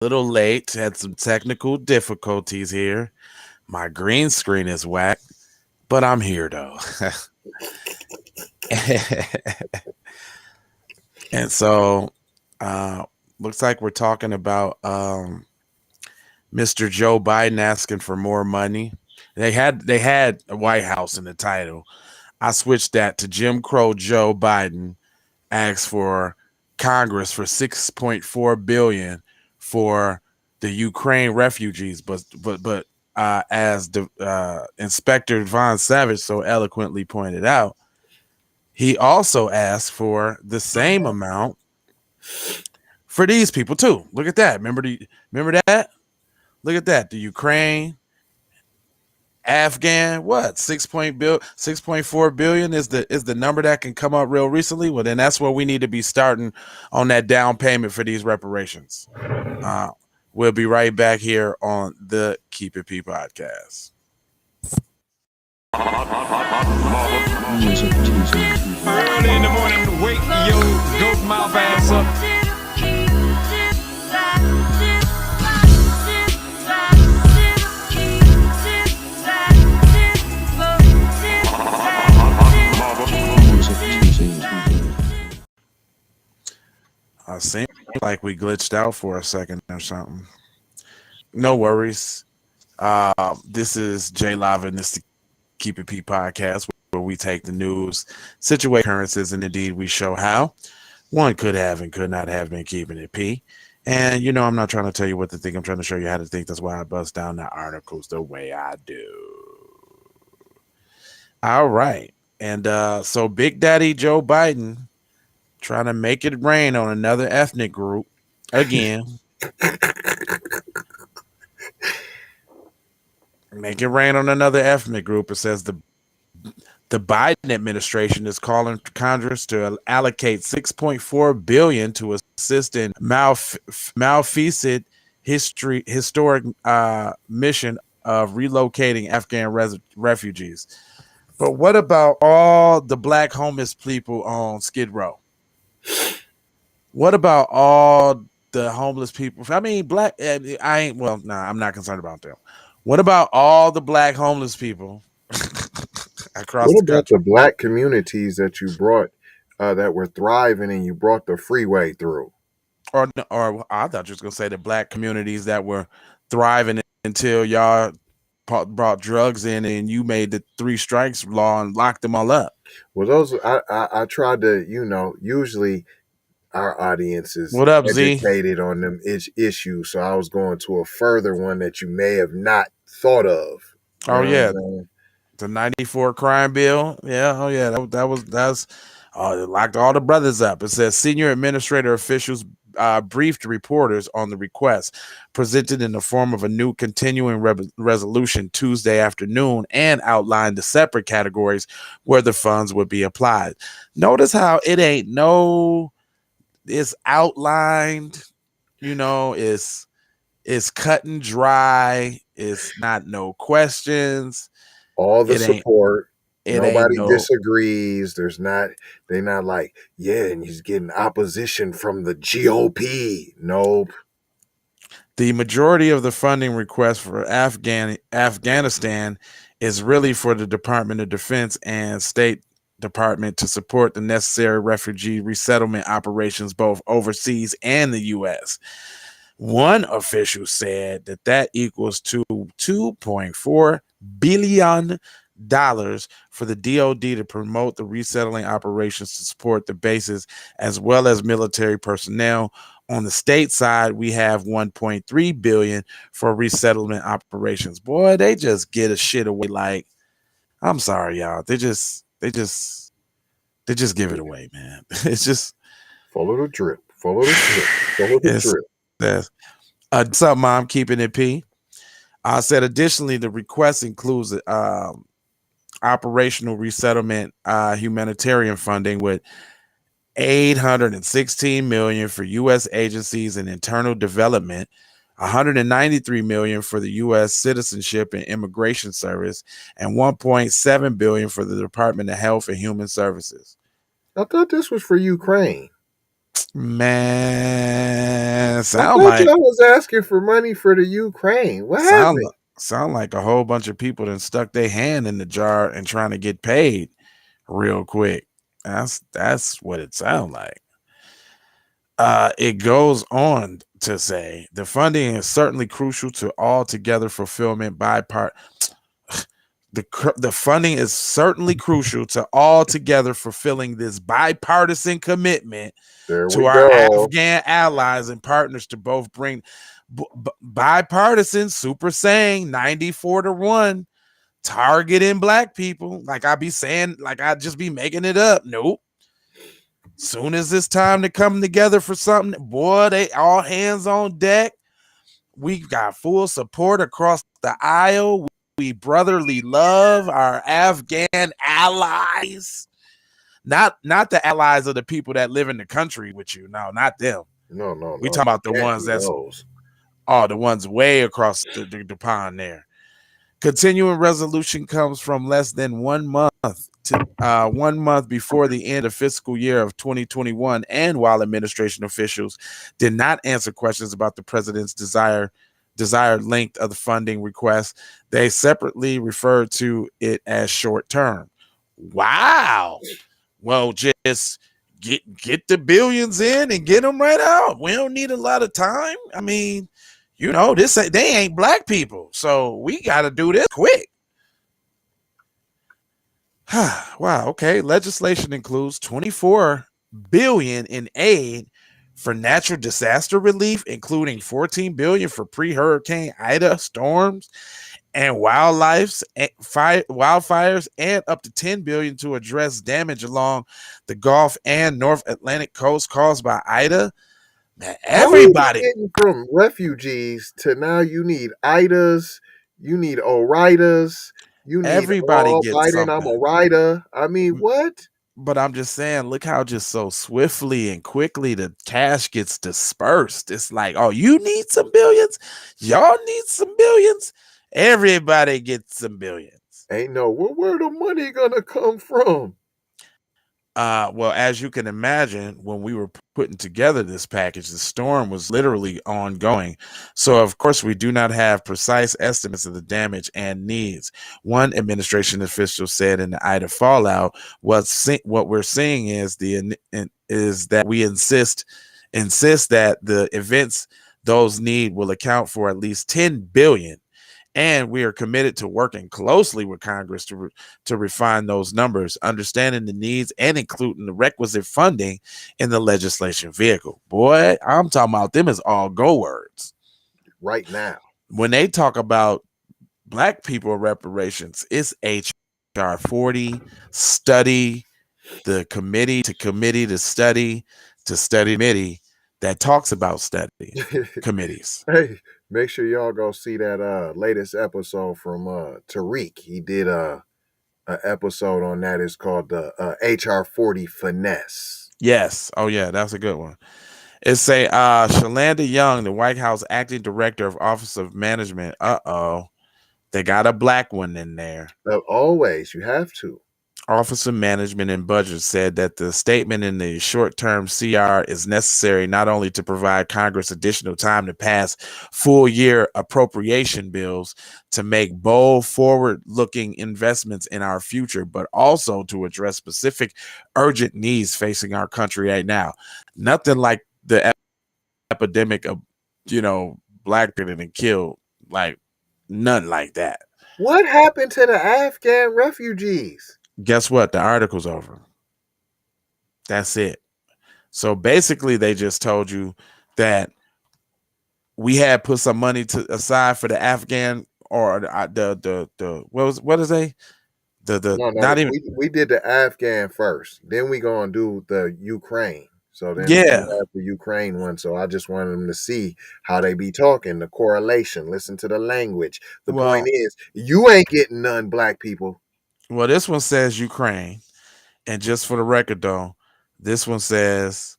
little late. Had some technical difficulties here. My green screen is whack, but I'm here though. And so, uh, looks like we're talking about Mr. Joe Biden asking for more money. They had a White House in the title. I switched that to Jim Crow Joe Biden asks for Congress for 6.4 billion for the Ukraine refugees, but as the Inspector Von Savage so eloquently pointed out, he also asked for the same amount for these people too. Look at that. Remember that? Look at that. The Ukraine, Afghan, what 6.4 billion is the number that can come up real recently. Well, then that's where we need to be starting on that down payment for these reparations. Uh, we'll be right back here on the Keep It P podcast. Early in the morning, wake your goat mouth ass up. Seems like we glitched out for a second or something. No worries. This is Jay Lava and this is the Keep It P podcast, where we take the news, situate occurrences, and indeed we show how one could have and could not have been keeping it P. And I'm not trying to tell you what to think. I'm trying to show you how to think. That's why I bust down the articles the way I do. All right. And so Big Daddy Joe Biden trying to make it rain on another ethnic group again. Make it rain on another ethnic group. It says the Biden administration is calling Congress to allocate 6.4 billion to assist in malfeasant historic mission of relocating Afghan refugees. But what about all the black homeless people on Skid Row? What about all the homeless people? I mean, I'm not concerned about them. What about all the black homeless people across What the about country? the black communities that you brought that were thriving and you brought the freeway through? Or I thought you was gonna say the black communities that were thriving until y'all brought drugs in and you made the 3 strikes law and locked them all up. Well, those I tried to, usually our audience is What up, Z? educated on them issues, so I was going to a further one that you may have not thought of. You Oh know what yeah, I'm saying? the '94 crime bill. Yeah, oh yeah, that's it locked all the brothers up. It says senior administrator officials briefed reporters on the request presented in the form of a new continuing resolution Tuesday afternoon and outlined the separate categories where the funds would be applied. Notice how it's outlined, it's cut and dry. It's not no questions. All the It ain't support. it ain't Nobody no disagrees. They're not like, yeah, and he's getting opposition from the GOP. Nope. the majority of the funding request for Afghanistan is really for the Department of Defense and State Department to support the necessary refugee resettlement operations both overseas and the U.S. One official said that equals to $2.4 billion for the DoD to promote the resettling operations to support the bases as well as military personnel. On the state side, we have 1.3 billion for resettlement operations. Boy, they just get a shit away. Like, I'm sorry, y'all. They just give it away, man. It's just Follow the drip. Follow the drip. Follow the drip. That's something I'm keeping it P. I said additionally, the request includes operational resettlement humanitarian funding with 816 million for U.S. agencies and internal development, 193 million for the U.S. Citizenship and Immigration Service, and 1.7 billion for the Department of Health and Human Services. I thought this was for Ukraine. Man, I thought y'all was asking for money for the Ukraine. What sound happened? sound like a whole bunch of people that stuck their hand in the jar and trying to get paid real quick. That's what it sounds like. It goes on to say the funding is certainly crucial to all together fulfillment by part. The funding is certainly crucial to all together fulfilling this bipartisan commitment There to we our go. Afghan allies and partners to both bring bipartisan super saying 94-1 targeting black people. Like I be saying, like I just be making it up. Nope. Soon as it's time to come together for something, boy, they all hands on deck. We've got full support across the aisle. We brotherly love our Afghan allies. Not the allies of the people that live in the country with you. No, not them. No, no, We no. talking about the Can't ones be that's those. the ones way across the pond there. Continuing resolution comes from less than 1 month to 1 month before the end of fiscal year of 2021, and while administration officials did not answer questions about the president's desired length of the funding request, they separately referred to it as short term. Wow. Well, just get the billions in and get them right out. We don't need a lot of time. I mean, they ain't black people, so we got to do this quick. Wow. Okay. Legislation includes 24 billion in aid for natural disaster relief, including 14 billion for pre-hurricane Ida storms and wildfires, and up to 10 billion to address damage along the Gulf and North Atlantic coast caused by Ida. Man, How are we everybody, getting from refugees to now you need Idas, you need Oridas, you need everybody all gets Biden, I'm a something. rider. I mean, what? But I'm just saying, look how just so swiftly and quickly the cash gets dispersed. It's like, oh, you need some billions? Y'all need some billions? Everybody gets some billions. Ain't no where the money gonna come from? Well, as you can imagine, when we were putting together this package, the storm was literally ongoing. So, of course, we do not have precise estimates of the damage and needs. One administration official said in the Ida fallout, what we're seeing is that we insist that the events those need will account for at least 10 billion, and we are committed to working closely with Congress to refine those numbers, understanding the needs and including the requisite funding in the legislation vehicle. Boy, I'm talking about them as all go words. Right now. When they talk about black people reparations, it's HR 40, study, the committee to study committee that talks about study committees. Hey, make sure y'all go see that latest episode from Tariq. He did a episode on that. It's called the HR 40 Finesse. Yes. Oh yeah, that's a good one. It's say Shalanda Young, the White House acting director of Office of Management. They got a black one in there. Always, you have to. Office of Management and Budget said that the statement in the short-term CR is necessary not only to provide Congress additional time to pass full-year appropriation bills to make bold, forward-looking investments in our future, but also to address specific urgent needs facing our country right now. Nothing like the epidemic of, black people and killed, like nothing like that. What happened to the Afghan refugees? Guess what? The article's over. That's it. So basically, they just told you that we had put some money aside for the Afghan or the what is they No, not even we did the Afghan first. Then we gonna do the Ukraine. So then we yeah. have the Ukraine one. So I just wanted them to see how they be talking, the correlation, listen to the language. The point Well, is, you ain't getting none, black people. this one says Ukraine, and just for the record though, this one says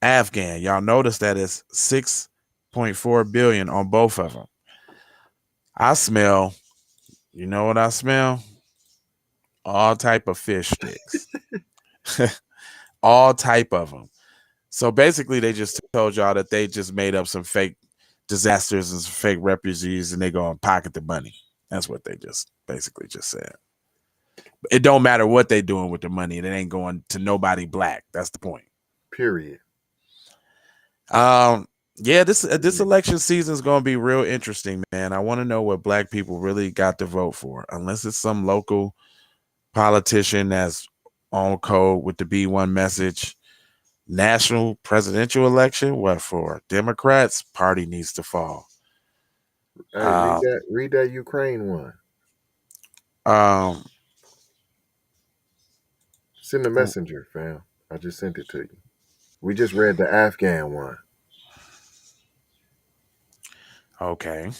Afghan. Y'all notice that it's 6.4 billion on both of them. I smell. You know what I smell? All type of fish sticks. All type of them. So basically, they just told y'all that they just made up some fake disasters and some fake refugees, and they go and pocket the money. That's what they just basically just said. It don't matter what they doing with the money; it ain't going to nobody black. That's the point. Period. Yeah, this election season is going to be real interesting, man. I want to know what black people really got to vote for, unless it's some local politician that's on code with the B1 message. National presidential election, what for? Democrats, party needs to fall. Hey, read that Ukraine one. Send the messenger, fam. I just sent it to you. We just read the Afghan one. Okay.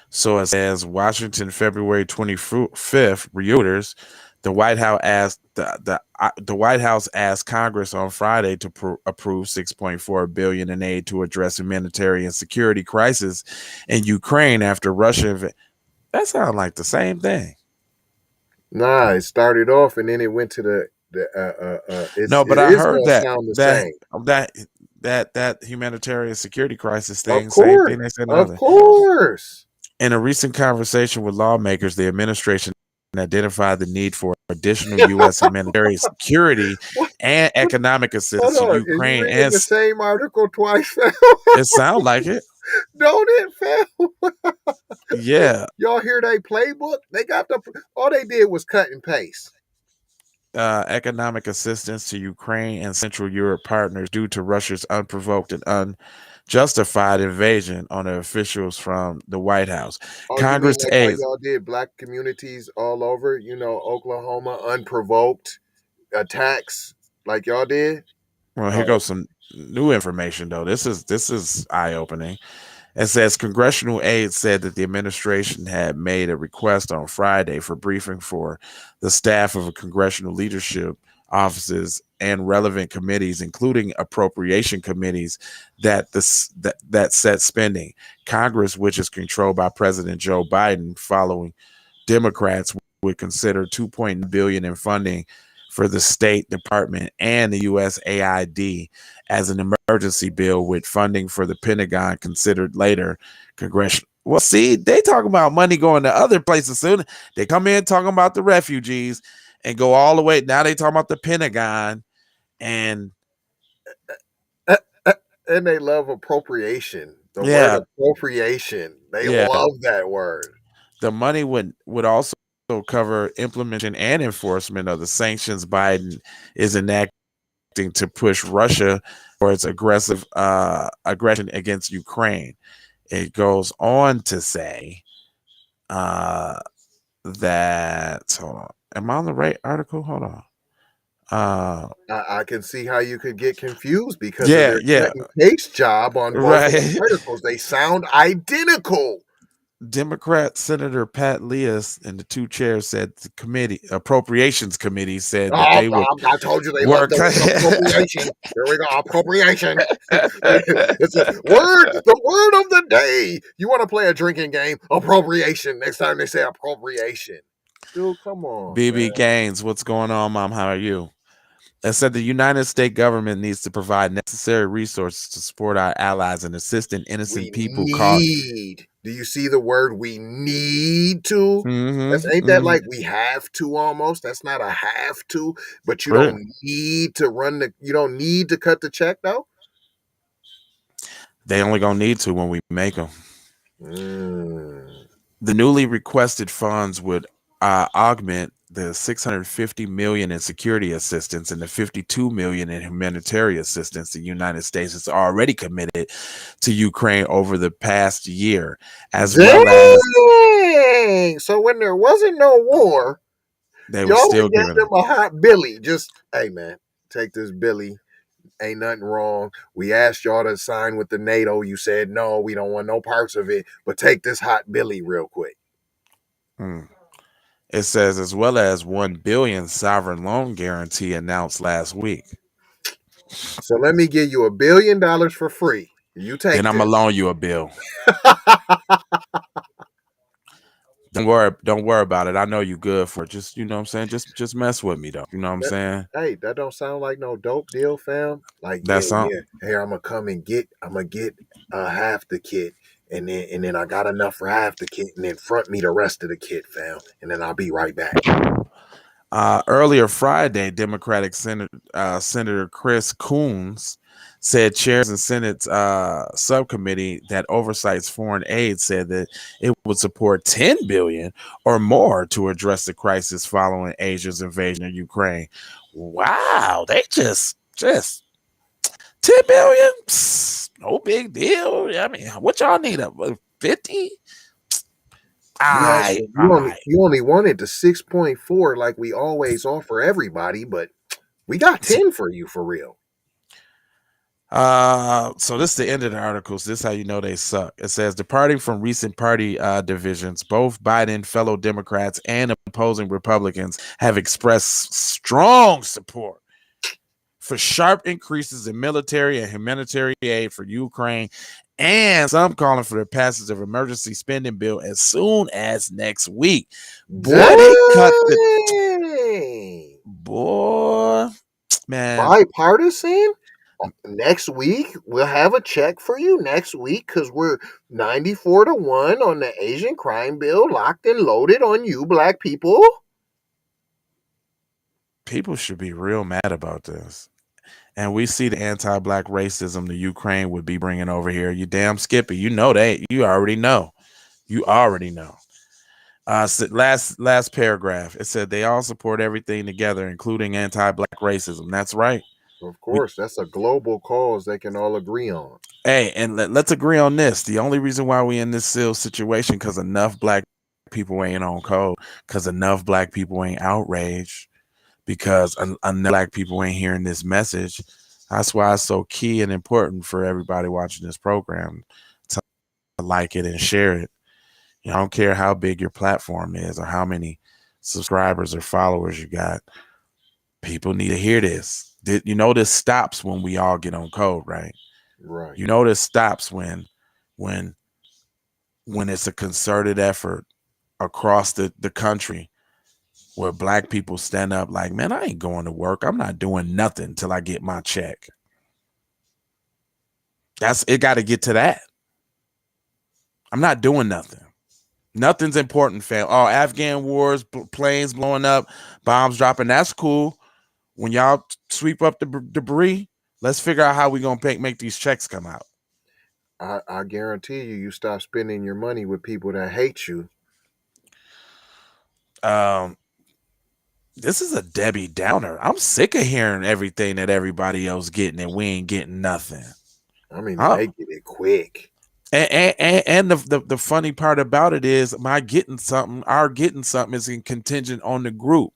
So it says Washington, February 25th, Reuters, the White House asked the White House asked Congress on Friday to approve $6.4 billion in aid to address humanitarian security crisis in Ukraine after Russia. That sounds like the same thing. Nah, it started off and then it went to the no, but it I is heard gonna sound the same. that humanitarian security crisis thing, Of same course, thing they said. of course. In a recent conversation with lawmakers, the administration identified the need for additional U.S. humanitarian security and economic assistance to Ukraine. Are you reading the same article twice, fam? It sounds like it. Don't it, fam? Yeah. Y'all hear they playbook? They got all they did was cut and paste. Economic assistance to Ukraine and Central Europe partners due to Russia's unprovoked and unjustified invasion on the officials from the White House. Congress you mean like how y'all did black communities all over, Oklahoma, unprovoked attacks like y'all did? Well, here goes some new information though. This is eye-opening. It says congressional aides said that the administration had made a request on Friday for briefing for the staff of a congressional leadership offices and relevant committees, including appropriation committees that set spending. Congress, which is controlled by President Joe Biden, following Democrats, would consider $2.9 billion in funding for the State Department and the USAID as an emergency bill, with funding for the Pentagon considered later. Congressional. Well, see, they talk about money going to other places soon. They come in talking about the refugees and go all the way. Now they talk about the Pentagon and they love appropriation. The word appropriation. They love that word. The money would also cover implementation and enforcement of the sanctions Biden is enacting to push Russia for its aggressive aggression against Ukraine. It goes on to say that, hold on, am I on the right article? Hold on. I can see how you could get confused because of their cut and paste job on both of the articles. They sound identical. Democrat Senator Pat Leas and the two chairs said the appropriations committee said that they would. I told you they love the appropriation. Here we go, appropriation. It's the word of the day. You want to play a drinking game? Appropriation. Next time they say appropriation. Dude, come on. BB Gaines, what's going on, Mom? How are you? It said the United States government needs to provide necessary resources to support our allies and assist innocent people. Do you see the word we need to? Ain't that like we have to almost? That's not a have to, but you don't need to you don't need to cut the check though? They only gonna need to when we make them. The newly requested funds would augment the $650 million in security assistance and the $52 million in humanitarian assistance the United States has already committed to Ukraine over the past year, as well as. So when there wasn't no war, they were still giving them a hot Billy. Just, hey man, take this Billy. Ain't nothing wrong. We asked y'all to sign with the NATO. You said no, we don't want no parts of it. But take this hot Billy real quick. It says, as well as $1 billion sovereign loan guarantee announced last week. So let me give you $1 billion for free. You take. Then I'm gonna loan you a bill. Don't worry about it. I know you good for it. Just you know what I'm saying. Just mess with me though. You know what I'm saying. Hey, that don't sound like no dope deal, fam. Like, yeah, That's all. yeah. Here, I'm gonna get half the kit, and then I got enough for half the kit, and then front me the rest of the kit, fam, and then I'll be right back. Earlier Friday, Democratic Senator Chris Coons said chairs and Senate's subcommittee that oversights foreign aid said that it would support $10 billion or more to address the crisis following Asia's invasion of Ukraine. Wow, they just 10 billion? Psst, no big deal. I mean, what y'all need? 50? You only wanted the 6.4 like we always offer everybody, but we got 10 for you for real. So this is the end of the articles. This is how you know they suck. It says, departing from recent party divisions, both Biden fellow Democrats and opposing Republicans have expressed strong support for sharp increases in military and humanitarian aid for Ukraine, and some calling for the passage of emergency spending bill as soon as next week. Boy, they cut the boy, man. Bipartisan. Next week we'll have a check for you next week because we're 94-1 on the Asian crime bill, locked and loaded on you, black people. People should be real mad about this. And we see the anti-black racism the Ukraine would be bringing over here. You damn Skippy. You know that. You already know. You already know. So last paragraph. It said they all support everything together, including anti-black racism. That's right. Of course, that's a global cause they can all agree on. Hey, and let's agree on this. The only reason why we in this situation because enough black people ain't on code, because enough black people ain't outraged, because enough black people ain't hearing this message. That's why it's so key and important for everybody watching this program to like it and share it. You know, I don't care how big your platform is or how many subscribers or followers you got. People need to hear this. You know, this stops when we all get on code, right? Right. You know, this stops when it's a concerted effort across the country where black people stand up like, man, I ain't going to work. I'm not doing nothing till I get my check. It got to get to that. I'm not doing nothing. Nothing's important, fam. Oh, Afghan wars, planes blowing up, bombs dropping. That's cool. When y'all sweep up the debris, let's figure out how we going to make these checks come out. I guarantee you stop spending your money with people that hate you. This is a Debbie Downer. I'm sick of hearing everything that everybody else getting and we ain't getting nothing. I mean, they get it quick. And the funny part about it is our getting something is contingent on the group.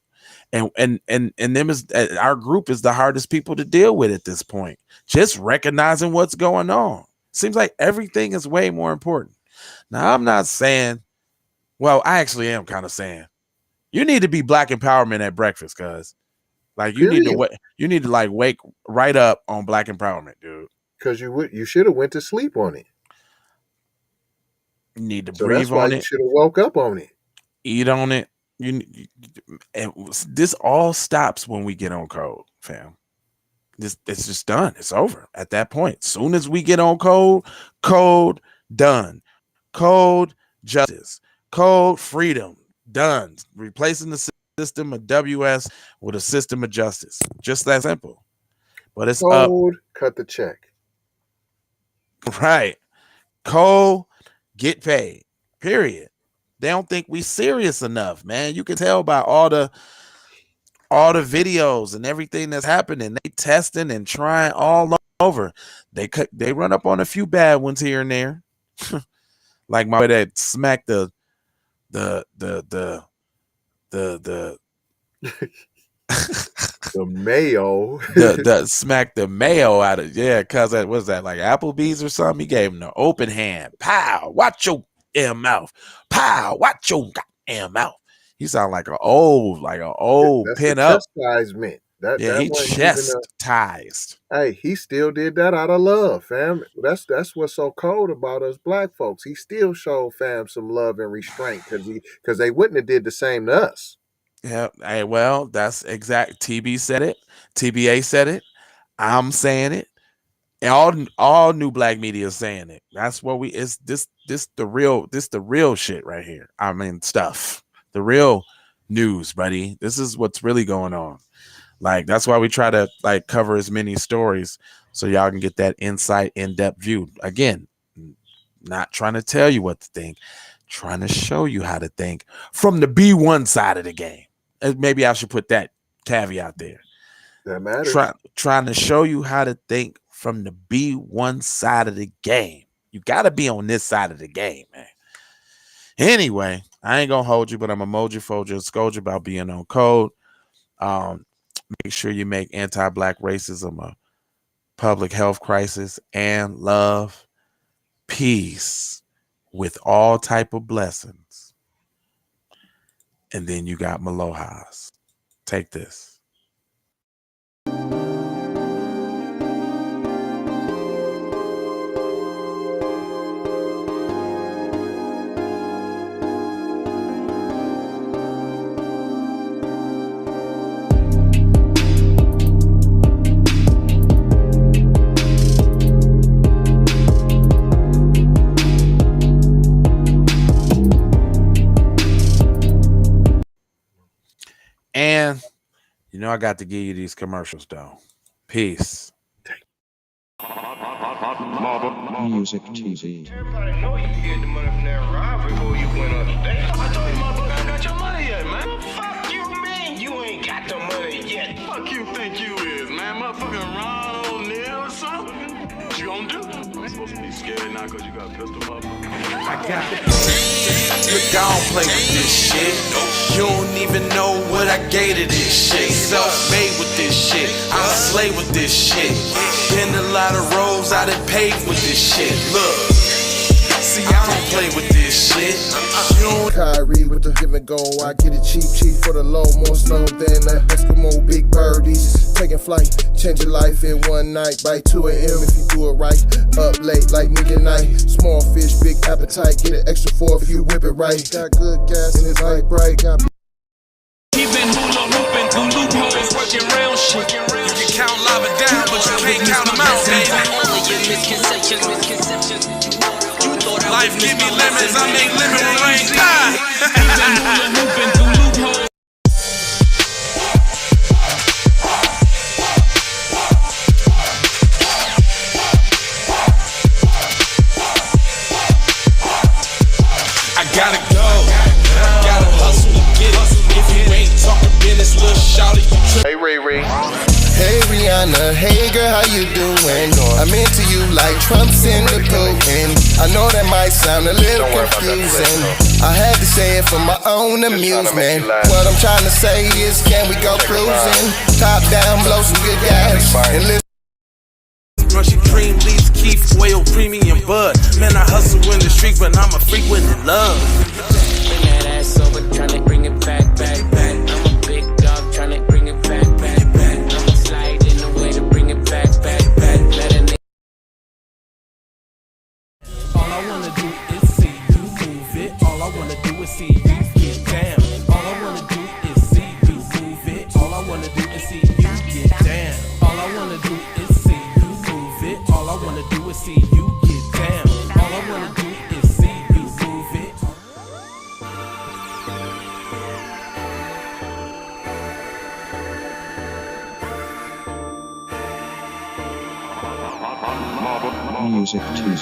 And them is our group is the hardest people to deal with at this point. Just recognizing what's going on. Seems like everything is way more important. Now, I'm not saying, well, I actually am kind of saying you need to be black empowerment at breakfast, cuz like you need to like wake right up on black empowerment, dude. Because you should have went to sleep on it. You need to breathe on it. You should have woke up on it. Eat on it. This all stops when we get on code, fam. It's just done. It's over at that point. Soon as we get on code done. Code justice. Code freedom done. Replacing the system of WS with a system of justice. Just that simple. But it's code, cut the check. Right. Code, get paid. Period. They don't think we serious enough, man. You can tell by all the videos and everything that's happening. They testing and trying all over. They run up on a few bad ones here and there. Like my boy that smacked the mayo. the smacked the mayo out of cuz that was that like Applebee's or something. He gave him the open hand. Pow, watch your damn mouth. Pow, watch your goddamn mouth. He sound like an old That's pin up chastisement. That Yeah, he wasn't even chastised. hey, he still did that out of love, fam. That's what's so cold about us black folks. He still showed fam some love and restraint because they wouldn't have did the same to us. Yeah, hey, well, that's exact. TB said it. TBA said it. I'm saying it. And all new black media is saying it. That's what it's this the real shit right here. I mean, stuff. The real news, buddy. This is what's really going on. Like, that's why we try to like cover as many stories so y'all can get that insight, in-depth view. Again, not trying to tell you what to think, trying to show you how to think from the B1 side of the game. Maybe I should put that caveat there. That matters. Trying to show you how to think from the B1 side of the game. You got to be on this side of the game, man. Anyway, I ain't gonna hold you, but I'm emoji fold you, scold you about being on code. Make sure you make anti-black racism a public health crisis and love, peace with all type of blessings. And then you got Malohas. Take this. And you know I got to give you these commercials though. Peace. Music TV. Everybody know you get the money from that ride before you went on the date. I told you motherfucker ain't got your money yet, man. Fuck you, man. You ain't got the money yet. Fuck you think you is, man? Motherfucking Ron O'Neal or something? What you gonna do? You supposed to be scared now because you got a pistol, motherfucker. I got it. Look, I don't play with this shit. You don't even know what I gave to this shit. Self-made with this shit. I slay with this shit. Been a lot of roads I done paved with this shit. Look, see, I don't play with this shit. Kyrie with the give and go. I get it cheap for the low. More snow than a Eskimo big birdies. Taking flight, change your life in one night. By 2 a.m. if you do it right. Up late like midnight. Small fish, big appetite. Get an extra 4 if you whip it right. Got good gas and it's light bright. Got He been hula hooping through loopholes, working real shit. You can count lava down, but you can't count them out, baby. Life give me lemons, I make lemon rain. He been hula hooping through loopholes. I gotta go, gotta hustle to get it. If you ain't talking business, little shawty, you trip. Hey, Ray Ray. Hey Rihanna, hey girl, how you doing? I'm into you like Trump's in the Putin. I know that might sound a little confusing. I had to say it for my own amusement. What I'm trying to say is, can we go cruising? Top down, blow some good gas, and listen. Russian cream, leaves, Keith, oil, premium bud. Man, I hustle in the street, but I'm a freak with the love. Bring that ass over, tryna bring it back. I'm a big dog, tryna bring it back. I'ma slide in the way to bring it back. Let a nigga. All I wanna do is see you move it. All I wanna do is see you get down. All I wanna do is see you move it. All I wanna do is see you get down. All I wanna do is see you move it. All I wanna do is see you get down. All I wanna do is see you move it. Music TV.